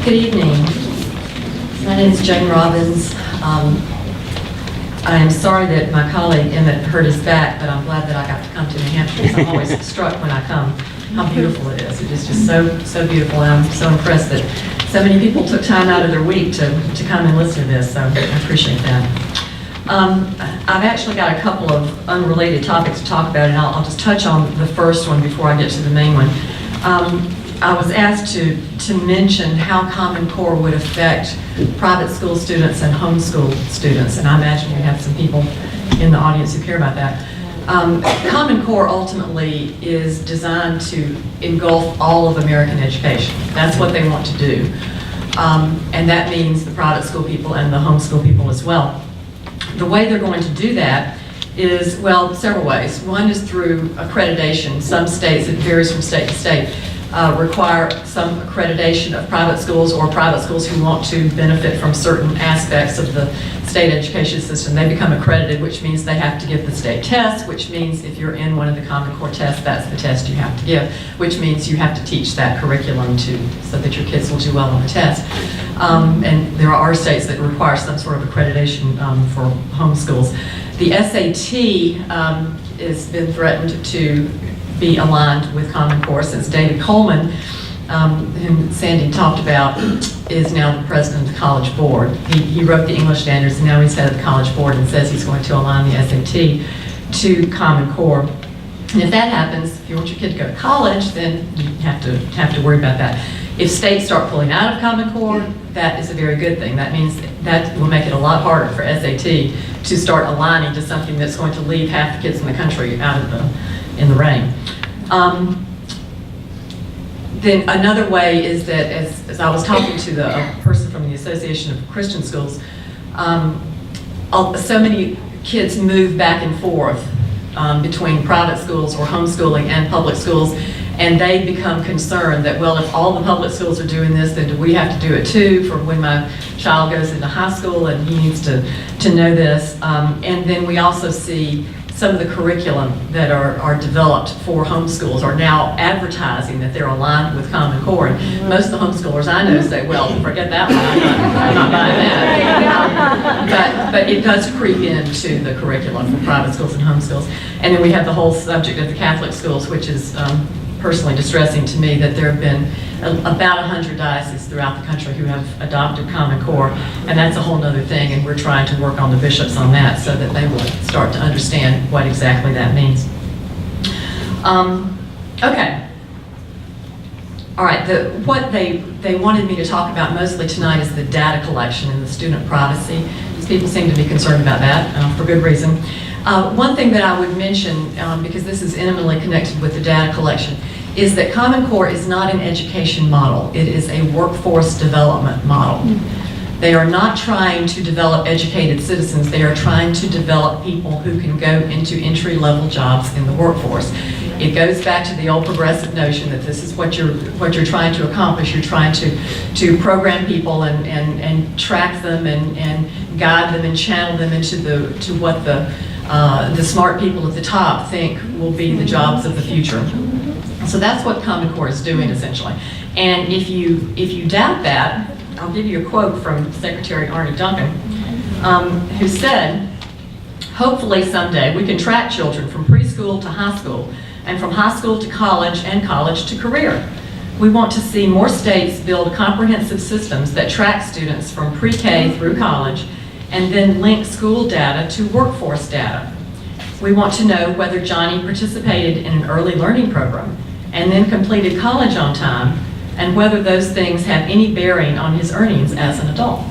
Good evening. My name is Jane Robbins. I am sorry that my colleague Emmett hurt his back, but I'm glad that I got to come to New Hampshire because I'm always struck when I come how beautiful it is. It is just so beautiful, and I'm so impressed that so many people took time out of their week to come and listen to this, so I appreciate that. I've actually got a couple of unrelated topics to talk about, and I'll just touch on the first one before I get to the main one. I was asked to mention how Common Core would affect private school students and homeschool students, and I imagine we have some people in the audience who care about that. Common Core ultimately is designed to engulf all of American education. That's what they want to do, and that means the private school people and the homeschool people as well. The way they're going to do that is, well, several ways. One is through accreditation. Some states, it varies from state to state, require some accreditation of private schools or private schools who want to benefit from certain aspects of the state education system. They become accredited, which means they have to give the state test, which means if you're in one of the Common Core tests, that's the test you have to give, which means you have to teach that curriculum so that your kids will do well on the test. And there are states that require some sort of accreditation for homeschools. The SAT has been threatened to be aligned with Common Core since David Coleman, whom Sandy talked about, is now the president of the College Board. He wrote the English standards, and now he's head of the College Board and says he's going to align the SAT to Common Core. And if that happens, if you want your kid to go to college, then you have to worry about that. If states start pulling out of Common Core, that is a very good thing. That means that will make it a lot harder for SAT to start aligning to something that's going to leave half the kids in the country out of in the rain. Then another way is that, as I was talking to a person from the Association of Christian Schools, so many kids move back and forth between private schools or homeschooling and public schools, and they become concerned that, well, if all the public schools are doing this, then do we have to do it too for when my child goes into high school, and he needs to know this. And then we also see some of the curriculum that are developed for homeschools are now advertising that they're aligned with Common Core. And most of the homeschoolers I know say, well, forget that one, I'm not buying that. But it does creep into the curriculum for private schools and homeschools. And then we have the whole subject of the Catholic schools, which is personally distressing to me that there have been about 100 dioceses throughout the country who have adopted Common Core, and that's a whole other thing, and we're trying to work on the bishops on that so that they will start to understand what exactly that means. Okay. All right, what they wanted me to talk about mostly tonight is the data collection and the student privacy. People seem to be concerned about that for good reason. One thing that I would mention, because this is intimately connected with the data collection, is that Common Core is not an education model. It is a workforce development model. They are not trying to develop educated citizens. They are trying to develop people who can go into entry-level jobs in the workforce. It goes back to the old progressive notion that this is what you're trying to accomplish. You're trying to program people and track them and guide them and channel them into what the smart people at the top think will be the jobs of the future. So that's what Common Core is doing, essentially. And if you doubt that, I'll give you a quote from Secretary Arne Duncan, who said, "Hopefully someday we can track children from preschool to high school, and from high school to college, and college to career. We want to see more states build comprehensive systems that track students from pre-K through college, and then link school data to workforce data. We want to know whether Johnny participated in an early learning program and then completed college on time, and whether those things have any bearing on his earnings as an adult."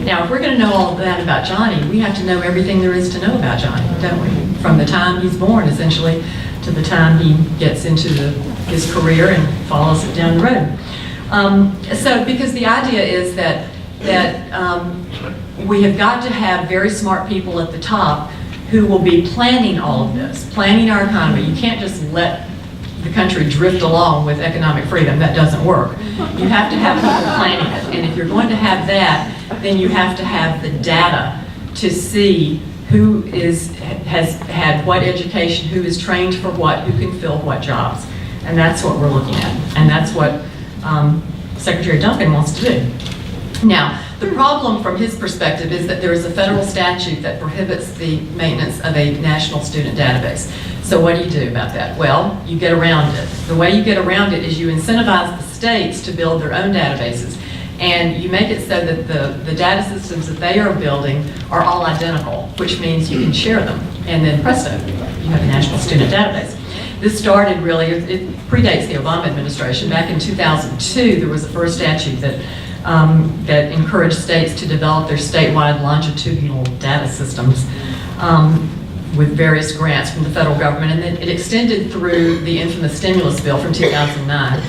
Now, if we're going to know all of that about Johnny, we have to know everything there is to know about Johnny, don't we? From the time he's born, essentially, to the time he gets into his career and follows it down the road. So, because the idea is that we have got to have very smart people at the top who will be planning all of this, planning our economy. You can't just let the country drift along with economic freedom. That doesn't work. You have to have people planning it. And if you're going to have that, then you have to have the data to see who has had what education, who is trained for what, who can fill what jobs. And that's what we're looking at. And that's what Secretary Duncan wants to do. Now, the problem from his perspective is that there is a federal statute that prohibits the maintenance of a national student database. So what do you do about that? Well, you get around it. The way you get around it is you incentivize the states to build their own databases. And you make it so that the data systems that they are building are all identical, which means you can share them. And then presto, you have a national student database. This started really, it predates the Obama administration. Back in 2002, there was the first statute that that encouraged states to develop their statewide longitudinal data systems with various grants from the federal government. And then it extended through the infamous stimulus bill from 2009,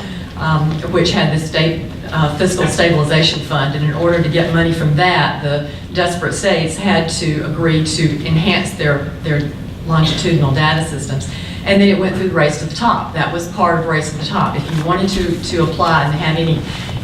which had the state fiscal stabilization fund. And in order to get money from that, the desperate states had to agree to enhance their longitudinal data systems. And then it went through the race to the top. That was part of race to the top. If you wanted to apply and have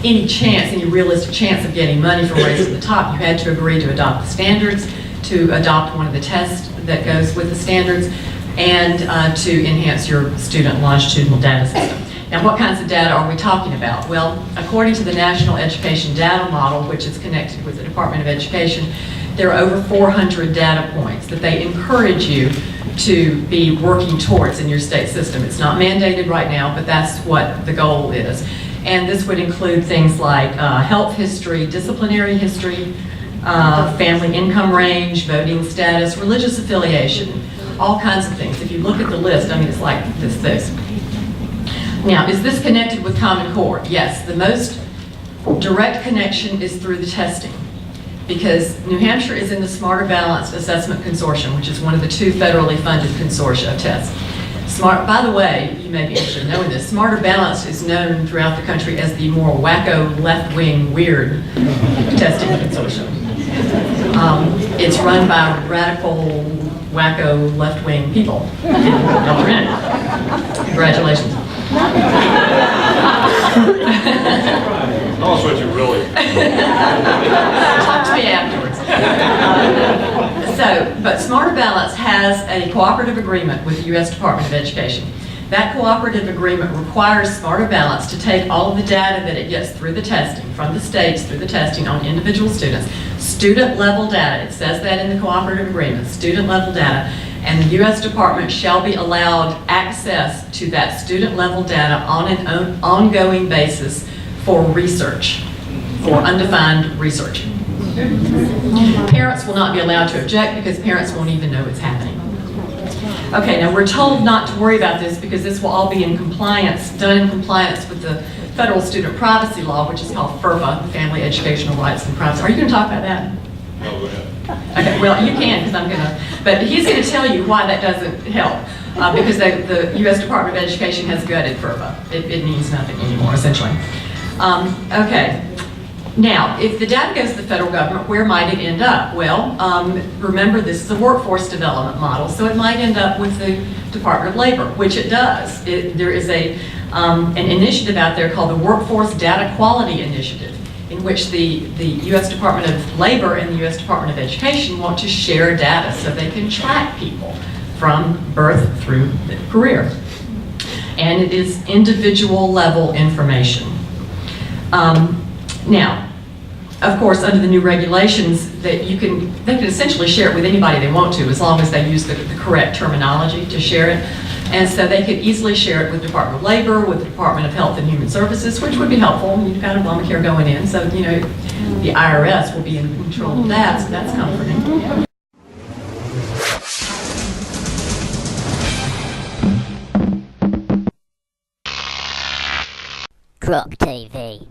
any chance, any realistic chance of getting money from race to the top, you had to agree to adopt the standards, to adopt one of the tests that goes with the standards, and to enhance your student longitudinal data system. Now, what kinds of data are we talking about? Well, according to the National Education Data Model, which is connected with the Department of Education, there are over 400 data points that they encourage you to be working towards in your state system. It's not mandated right now, but that's what the goal is. And this would include things like health history, disciplinary history, family income range, voting status, religious affiliation, all kinds of things. If you look at the list, I mean, it's like this thick. Now, is this connected with Common Core? Yes, the most direct connection is through the testing, because New Hampshire is in the Smarter Balanced Assessment Consortium, which is one of the 2 federally funded consortia of tests. By the way, you may be interested in knowing this, Smarter Balanced is known throughout the country as the more wacko, left-wing, weird testing consortium. It's run by radical, wacko, left-wing people. Y'all are in it. Congratulations. Tell us what you really Talk to me afterwards. But Smarter Balance has a cooperative agreement with the U.S. Department of Education. That cooperative agreement requires Smarter Balance to take all of the data that it gets through the testing, from the states through the testing on individual students, student level data, it says that in the cooperative agreement, student level data, and the U.S. Department shall be allowed access to that student level data on an ongoing basis for research, for undefined research. Parents will not be allowed to object because parents won't even know it's happening. Okay, now we're told not to worry about this because this will all be in compliance, done in compliance with the federal student privacy law, which is called FERPA, Family Educational Rights and Privacy. Are you going to talk about that? No, go ahead. Okay, well, you can, because I'm going to, but he's going to tell you why that doesn't help, because the U.S. Department of Education has gutted FERPA. It means nothing anymore, essentially. Okay, now, if the data goes to the federal government, where might it end up? Well, remember, this is a workforce development model, so it might end up with the Department of Labor, which it does. There is an initiative out there called the Workforce Data Quality Initiative, in which the U.S. Department of Labor and the U.S. Department of Education want to share data so they can track people from birth through career. And it is individual level information. Now, of course, under the new regulations, they can essentially share it with anybody they want to, as long as they use the correct terminology to share it. And so they could easily share it with the Department of Labor, with the Department of Health and Human Services, which would be helpful. You've got Obamacare going in, so the IRS will be in control of that, so that's comforting. Croc TV.